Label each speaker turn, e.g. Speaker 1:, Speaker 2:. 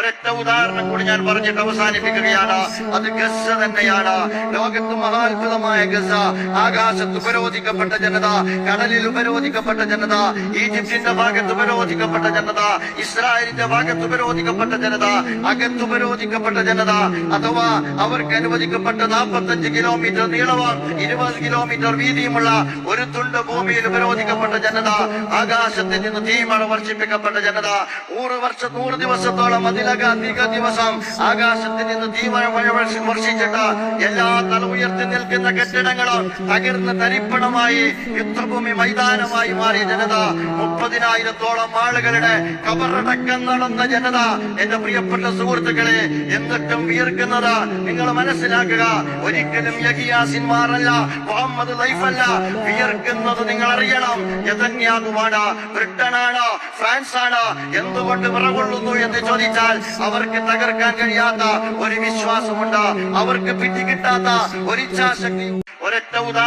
Speaker 1: ഒരൊറ്റ ഉദാഹരണം കൂടി ഞാൻ പറഞ്ഞിട്ട് അവസാനിപ്പിക്കുകയാണ്. അത് ഗസ തന്നെയാണ്. ലോകത്ത് മഹാത്ഭുതമായ ഗസ. ആകാശത്ത് ഉപരോധിക്കപ്പെട്ട ജനത, കടലിൽ ഉപരോധിക്കപ്പെട്ട ജനത, ഈജിപ്തിന്റെ ഭാഗത്ത് ഉപരോധിക്കപ്പെട്ട ജനത, ഇസ്രായേലിന്റെ ഭാഗത്ത് ഉപരോധിക്കപ്പെട്ട ജനത, അകത്ത് ഉപരോധിക്കപ്പെട്ട ജനത, അഥവാ അവർക്ക് അനുവദിക്കപ്പെട്ട 45 കിലോമീറ്റർ നീളവും 20 കിലോമീറ്റർ വീതിയുമുള്ള ഒരു തുണ്ട് ഭൂമിയിൽ ഉപരോധിക്കപ്പെട്ട ജനത, ആകാശത്തിൽ നിന്ന് തീമഴ വർഷിപ്പിക്കപ്പെട്ട ജനത, 100 ദിവസത്തോളം അധിക ദിവസം ആകാശത്തിൽ നിന്ന് തീമഴ വർഷിച്ചിട്ട് എല്ലാ തല ഉയർത്തി നിൽക്കുന്ന കെട്ടിടങ്ങളും തകർന്ന് തരിപ്പണമായി യുദ്ധഭൂമി മൈതാനമായി മാറിയ ജനത, 30,000-ഓളം ആളുകളുടെ കബറടക്കം നടന്ന ജനത. എന്റെ പ്രിയപ്പെട്ട സുഹൃത്തുക്കളെ, എന്നിട്ടും വിയർക്കുന്നത് നിങ്ങൾ മനസ്സിലാക്കുക. ഒരിക്കലും യഹിയാസിന്മാരല്ല, മുഹമ്മദ് ലൈഫല്ല. വിയർക്കുന്നത് നിങ്ങൾ അറിയണം. നെതന്യാഹുവാണ്, ബ്രിട്ടനാണ്, ഫ്രാൻസാണ്. എന്തുകൊണ്ട് വിറകൊള്ളുന്നു എന്ന് ചോദിച്ചാൽ അവർക്ക് തകർക്കാൻ കഴിയാത്ത ഒരു വിശ്വാസമുണ്ട്, അവർക്ക് പിടികിട്ടാത്ത ഒരു ഇച്ഛാശക്തി. ഒരൊറ്റ